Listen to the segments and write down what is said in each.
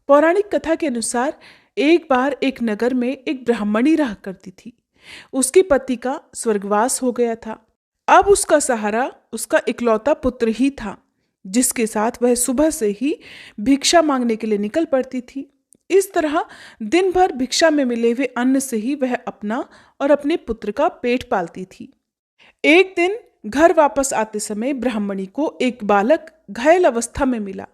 पौराणिक कथा के अनुसार एक बार एक नगर में एक ब्राह्मणी रहा करती थी। उसके पति का स्वर्गवास हो गया था। अब उसका सहारा उसका इकलौता पुत्र ही था, जिसके साथ वह सुबह से ही भिक्षा मांगने के लिए निकल पड़ती थी। इस तरह दिन भर भिक्षा में मिले हुए अन्न से ही वह अपना और अपने पुत्र का पेट पालती थी। एक दिन घर वापस आते समय ब्राह्मणी को एक बालक घायल अवस्था में मिला।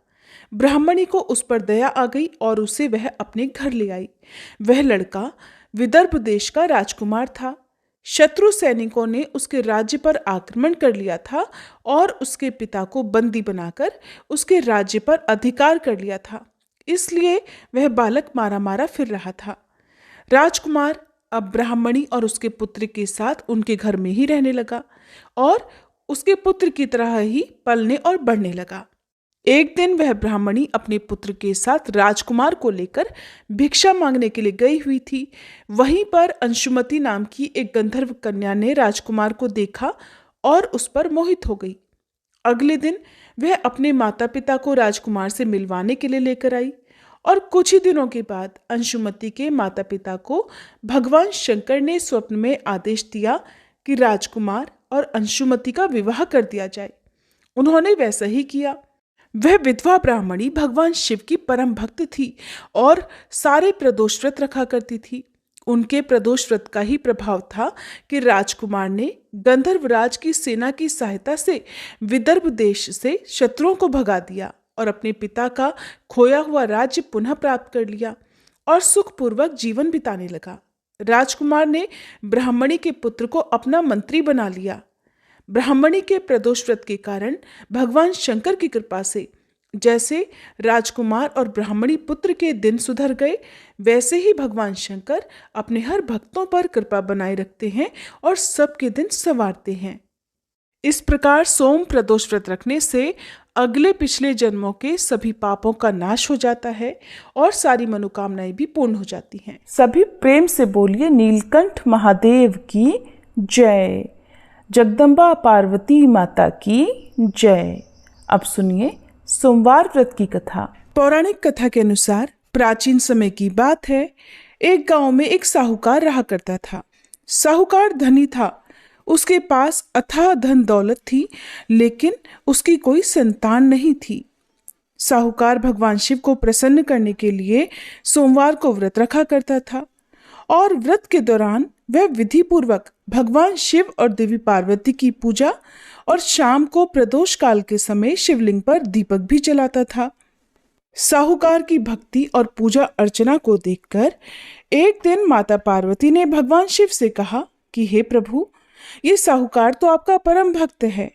ब्राह्मणी को उस पर दया आ गई और उसे वह अपने घर ले आई। वह लड़का विदर्भ देश का राजकुमार था। शत्रु सैनिकों ने उसके राज्य पर आक्रमण कर लिया था और उसके पिता को बंदी बनाकर उसके राज्य पर अधिकार कर लिया था। इसलिए वह बालक मारा मारा फिर रहा था। राजकुमार अब ब्राह्मणी और उसके पुत्र के साथ उनके घर में ही रहने लगा और उसके पुत्र की तरह ही पलने और बढ़ने लगा। एक दिन वह ब्राह्मणी अपने पुत्र के साथ राजकुमार को लेकर भिक्षा मांगने के लिए गई हुई थी। वहीं पर अंशुमति नाम की एक गंधर्व कन्या ने राजकुमार को देखा और उस पर मोहित हो गई। अगले दिन वह अपने माता पिता को राजकुमार से मिलवाने के लिए लेकर आई और कुछ ही दिनों के बाद अंशुमति के माता पिता को भगवान शंकर ने स्वप्न में आदेश दिया कि राजकुमार और अंशुमति का विवाह कर दिया जाए। उन्होंने वैसा ही किया। वह विधवा ब्राह्मणी भगवान शिव की परम भक्त थी और सारे प्रदोष व्रत रखा करती थी। उनके प्रदोष व्रत का ही प्रभाव था कि राजकुमार ने गंधर्वराज की सेना की सहायता से विदर्भ देश से शत्रुओं को भगा दिया और अपने पिता का खोया हुआ राज्य पुनः प्राप्त कर लिया और सुखपूर्वक जीवन बिताने लगा। राजकुमार ने ब्राह्मणी के पुत्र को अपना मंत्री बना लिया। ब्राह्मणी के प्रदोष व्रत के कारण भगवान शंकर की कृपा से जैसे राजकुमार और ब्राह्मणी पुत्र के दिन सुधर गए, वैसे ही भगवान शंकर अपने हर भक्तों पर कृपा बनाए रखते हैं और सबके दिन संवारते हैं। इस प्रकार सोम प्रदोष व्रत रखने से अगले पिछले जन्मों के सभी पापों का नाश हो जाता है और सारी मनोकामनाएं भी पूर्ण हो जाती हैं। सभी प्रेम से बोलिए नीलकंठ महादेव की जय। जगदम्बा पार्वती माता की जय। अब सुनिए सोमवार व्रत की कथा। पौराणिक कथा के अनुसार प्राचीन समय की बात है। एक गांव में एक साहूकार रहा करता था। साहूकार धनी था। उसके पास अथाह धन दौलत थी, लेकिन उसकी कोई संतान नहीं थी। साहूकार भगवान शिव को प्रसन्न करने के लिए सोमवार को व्रत रखा करता था और व्रत के दौरान वह विधि पूर्वक भगवान शिव और देवी पार्वती की पूजा और शाम को प्रदोष काल के समय शिवलिंग पर दीपक भी जलाता था। साहूकार की भक्ति और पूजा अर्चना को देखकर एक दिन माता पार्वती ने भगवान शिव से कहा कि हे प्रभु, ये साहूकार तो आपका परम भक्त है।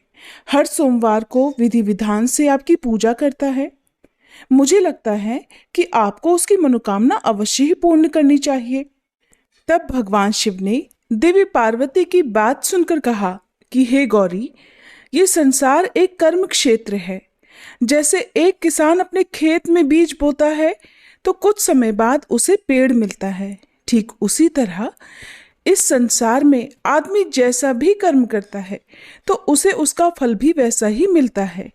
हर सोमवार को विधि विधान से आपकी पूजा करता है। मुझे लगता है कि आपको उसकी मनोकामना अवश्य ही पूर्ण करनी चाहिए। तब भगवान शिव ने देवी पार्वती की बात सुनकर कहा कि हे गौरी, ये संसार एक कर्म क्षेत्र है। जैसे एक किसान अपने खेत में बीज बोता है तो कुछ समय बाद उसे पेड़ मिलता है, ठीक उसी तरह इस संसार में आदमी जैसा भी कर्म करता है तो उसे उसका फल भी वैसा ही मिलता है।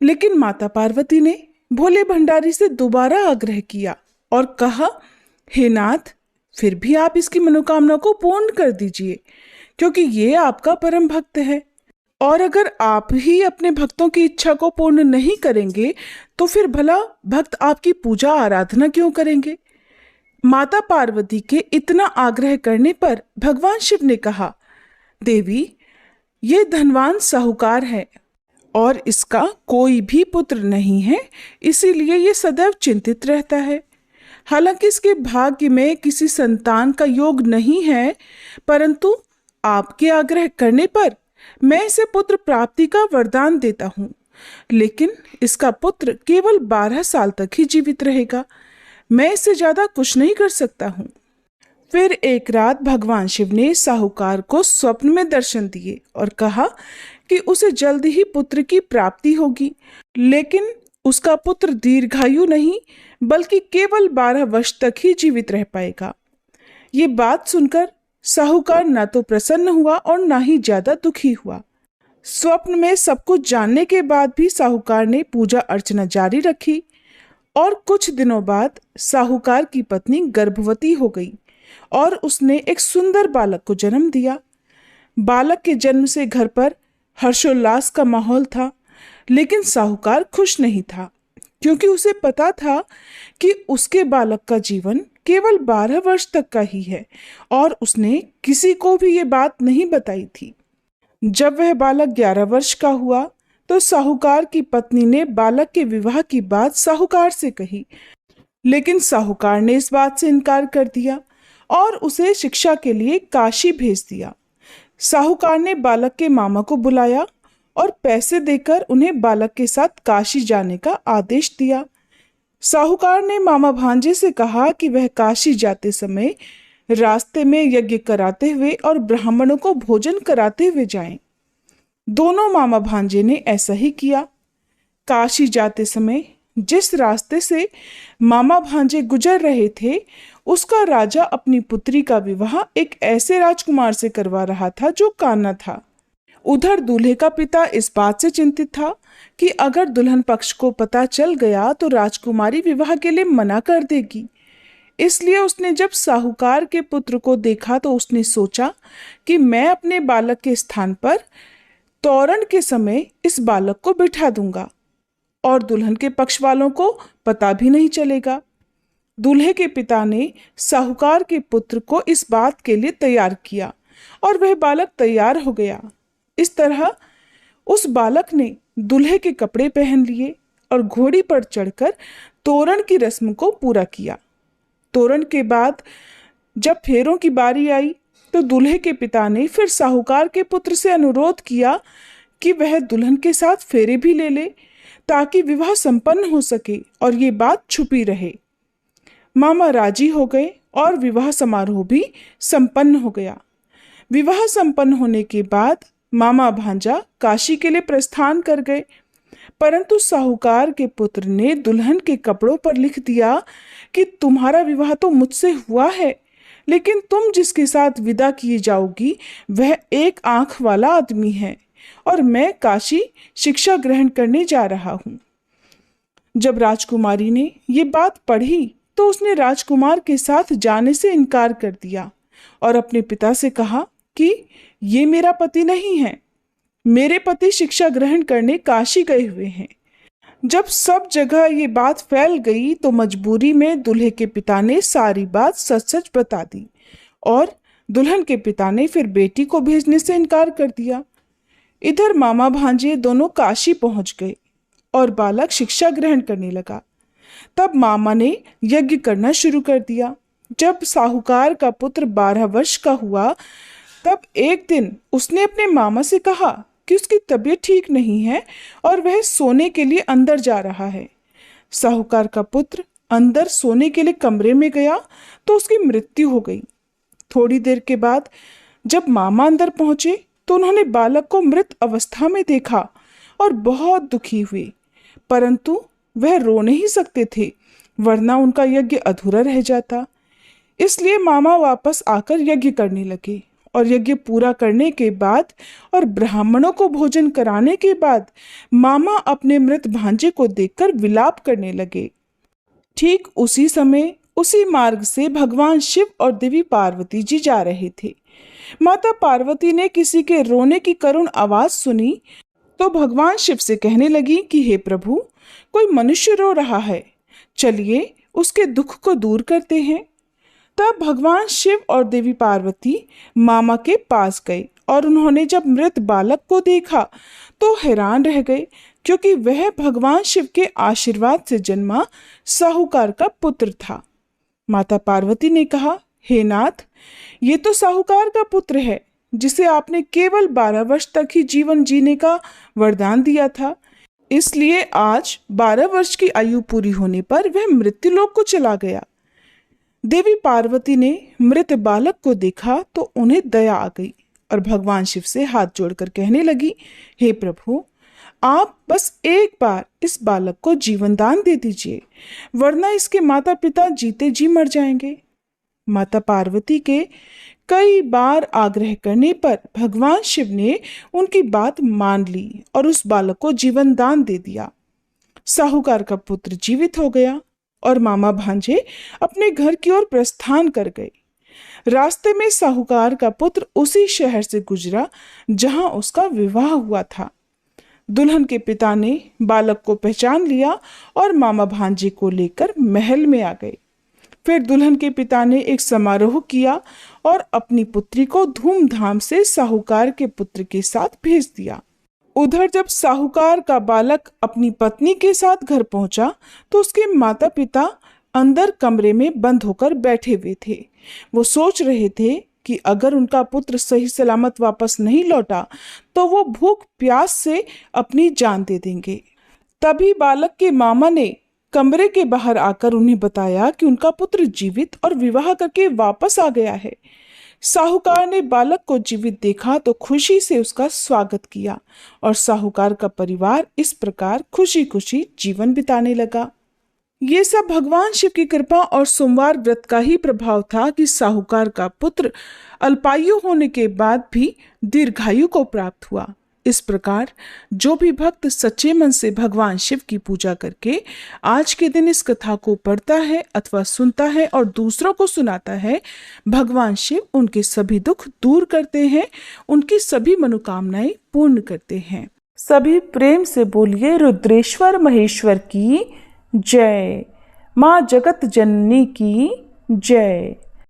लेकिन माता पार्वती ने भोले भंडारी से दोबारा आग्रह किया और कहा, हे नाथ, फिर भी आप इसकी मनोकामना को पूर्ण कर दीजिए, क्योंकि ये आपका परम भक्त है। और अगर आप ही अपने भक्तों की इच्छा को पूर्ण नहीं करेंगे तो फिर भला भक्त आपकी पूजा आराधना क्यों करेंगे। माता पार्वती के इतना आग्रह करने पर भगवान शिव ने कहा, देवी, ये धनवान साहूकार है और इसका कोई भी पुत्र नहीं है, इसीलिए ये सदैव चिंतित रहता है। हालांकि इसके भाग्य में किसी संतान का योग नहीं है, परंतु आपके आग्रह करने पर मैं इसे पुत्र प्राप्ति का वरदान देता हूँ। लेकिन इसका पुत्र केवल 12 साल तक ही जीवित रहेगा। मैं इससे ज्यादा कुछ नहीं कर सकता हूँ। फिर एक रात भगवान शिव ने साहूकार को स्वप्न में दर्शन दिए और कहा कि उसे जल्द ही पुत्र की प्राप्ति होगी, लेकिन उसका पुत्र दीर्घायु नहीं बल्कि केवल 12 वर्ष तक ही जीवित रह पाएगा। ये बात सुनकर साहूकार न तो प्रसन्न हुआ और न ही ज्यादा दुखी हुआ। स्वप्न में सब कुछ जानने के बाद भी साहूकार ने पूजा अर्चना जारी रखी और कुछ दिनों बाद साहूकार की पत्नी गर्भवती हो गई और उसने एक सुंदर बालक को जन्म दिया। बालक के जन्म से घर पर हर्षोल्लास का माहौल था, लेकिन साहूकार खुश नहीं था, क्योंकि उसे पता था कि उसके बालक का जीवन केवल 12 वर्ष तक का ही है और उसने किसी को भी ये बात नहीं बताई थी। जब वह बालक 11 वर्ष का हुआ तो साहूकार की पत्नी ने बालक के विवाह की बात साहूकार से कही, लेकिन साहूकार ने इस बात से इनकार कर दिया और उसे शिक्षा के लिए काशी भेज दिया। साहूकार ने बालक के मामा को बुलाया और पैसे देकर उन्हें बालक के साथ काशी जाने का आदेश दिया। साहूकार ने मामा भांजे से कहा कि वह काशी जाते समय रास्ते में यज्ञ कराते हुए और ब्राह्मणों को भोजन कराते हुए जाएं। दोनों मामा भांजे ने ऐसा ही किया। काशी जाते समय जिस रास्ते से मामा भांजे गुजर रहे थे, उसका राजा अपनी पुत्री का विवाह एक ऐसे राजकुमार से करवा रहा था जो काना था। उधर दूल्हे का पिता इस बात से चिंतित था कि अगर दुल्हन पक्ष को पता चल गया तो राजकुमारी विवाह के लिए मना कर देगी। इसलिए उसने जब साहूकार के पुत्र को देखा तो उसने सोचा कि मैं अपने बालक के स्थान पर तोरण के समय इस बालक को बिठा दूंगा और दुल्हन के पक्ष वालों को पता भी नहीं चलेगा। दूल्हे के पिता ने साहूकार के पुत्र को इस बात के लिए तैयार किया और वह बालक तैयार हो गया। इस तरह उस बालक ने दूल्हे के कपड़े पहन लिए और घोड़ी पर चढ़कर तोरण की रस्म को पूरा किया। तोरण के बाद जब फेरों की बारी आई तो दूल्हे के पिता ने फिर साहूकार के पुत्र से अनुरोध किया कि वह दुल्हन के साथ फेरे भी ले ले, ताकि विवाह संपन्न हो सके और ये बात छुपी रहे। मामा राजी हो गए और विवाह समारोह भी संपन्न हो गया। विवाह संपन्न होने के बाद मामा भांजा काशी के लिए प्रस्थान कर गए, परंतु साहूकार के पुत्र ने दुल्हन के कपड़ों पर लिख दिया कि तुम्हारा विवाह तो मुझसे हुआ है, लेकिन तुम जिसके साथ विदा किए जाओगी वह एक आंख वाला आदमी है और मैं काशी शिक्षा ग्रहण करने जा रहा हूँ। जब राजकुमारी ने ये बात पढ़ी तो उसने राजकुमार के साथ जाने से इनकार कर दिया और अपने पिता से कहा कि ये मेरा पति नहीं है, मेरे पति शिक्षा ग्रहण करने काशी गए हुए हैं। जब सब जगह ये बात फैल गई तो मजबूरी में दूल्हे के पिता ने सारी बात सच सच बता दी और दुल्हन के पिता ने फिर बेटी को भेजने से इनकार कर दिया। इधर मामा भांजे दोनों काशी पहुंच गए और बालक शिक्षा ग्रहण करने लगा। तब मामा ने यज्ञ करना शुरू कर दिया। जब साहूकार का पुत्र 12 वर्ष का हुआ तब एक दिन उसने अपने मामा से कहा कि उसकी तबीयत ठीक नहीं है और वह सोने के लिए अंदर जा रहा है। साहूकार का पुत्र अंदर सोने के लिए कमरे में गया तो उसकी मृत्यु हो गई। थोड़ी देर के बाद जब मामा अंदर पहुंचे तो उन्होंने बालक को मृत अवस्था में देखा और बहुत दुखी हुए, परंतु वह रो नहीं सकते थे, वरना उनका यज्ञ अधूरा रह जाता। इसलिए मामा वापस आकर यज्ञ करने लगे और यज्ञ पूरा करने के बाद और ब्राह्मणों को भोजन कराने के बाद मामा अपने मृत भांजे को देखकर विलाप करने लगे। ठीक उसी समय उसी मार्ग से भगवान शिव और देवी पार्वती जी जा रहे थे। माता पार्वती ने किसी के रोने की करुण आवाज सुनी तो भगवान शिव से कहने लगी कि हे प्रभु, कोई मनुष्य रो रहा है, चलिए उसके दुख को दूर करते हैं। तब भगवान शिव और देवी पार्वती मामा के पास गए और उन्होंने जब मृत बालक को देखा तो हैरान रह गए, क्योंकि वह भगवान शिव के आशीर्वाद से जन्मा साहूकार का पुत्र था। माता पार्वती ने कहा, हे नाथ, ये तो साहूकार का पुत्र है जिसे आपने केवल 12 वर्ष तक ही जीवन जीने का वरदान दिया था। इसलिए आज 12 वर्ष की आयु पूरी होने पर वह मृत्युलोक को चला गया। देवी पार्वती ने मृत बालक को देखा तो उन्हें दया आ गई और भगवान शिव से हाथ जोड़कर कहने लगी, हे प्रभु, आप बस एक बार इस बालक को जीवन दान दे दीजिए, वरना इसके माता पिता जीते जी मर जाएंगे। माता पार्वती के कई बार आग्रह करने पर भगवान शिव ने उनकी बात मान ली और उस बालक को जीवन दान दे दिया। साहूकार का पुत्र जीवित हो गया और मामा भांजे अपने घर की ओर प्रस्थान कर गए। रास्ते में साहूकार का पुत्र उसी शहर से गुजरा जहां उसका विवाह हुआ था। दुल्हन के पिता ने बालक को पहचान लिया और मामा भांजे को लेकर महल में आ गए। फिर दुल्हन के पिता ने एक समारोह किया और अपनी पुत्री को धूमधाम से साहूकार के पुत्र के साथ भेज दिया। उधर जब साहूकार का बालक अपनी पत्नी के साथ घर पहुंचा तो उसके माता पिता अंदर कमरे में बंद होकर बैठे हुए थे। वो सोच रहे थे कि अगर उनका पुत्र सही सलामत वापस नहीं लौटा तो वो भूख प्यास से अपनी जान दे देंगे। तभी बालक के मामा ने कमरे के बाहर आकर उन्हें बताया कि उनका पुत्र जीवित और विवाह करके वापस आ गया है। साहूकार ने बालक को जीवित देखा तो खुशी से उसका स्वागत किया और साहूकार का परिवार इस प्रकार खुशी खुशी जीवन बिताने लगा। ये सब भगवान शिव की कृपा और सोमवार व्रत का ही प्रभाव था कि साहूकार का पुत्र अल्पायु होने के बाद भी दीर्घायु को प्राप्त हुआ। इस प्रकार जो भी भक्त सच्चे मन से भगवान शिव की पूजा करके आज के दिन इस कथा को पढ़ता है अथवा सुनता है और दूसरों को सुनाता है, भगवान शिव उनके सभी दुख दूर करते हैं, उनकी सभी मनोकामनाएं पूर्ण करते हैं। सभी प्रेम से बोलिए रुद्रेश्वर महेश्वर की जय। माँ जगत जननी की जय।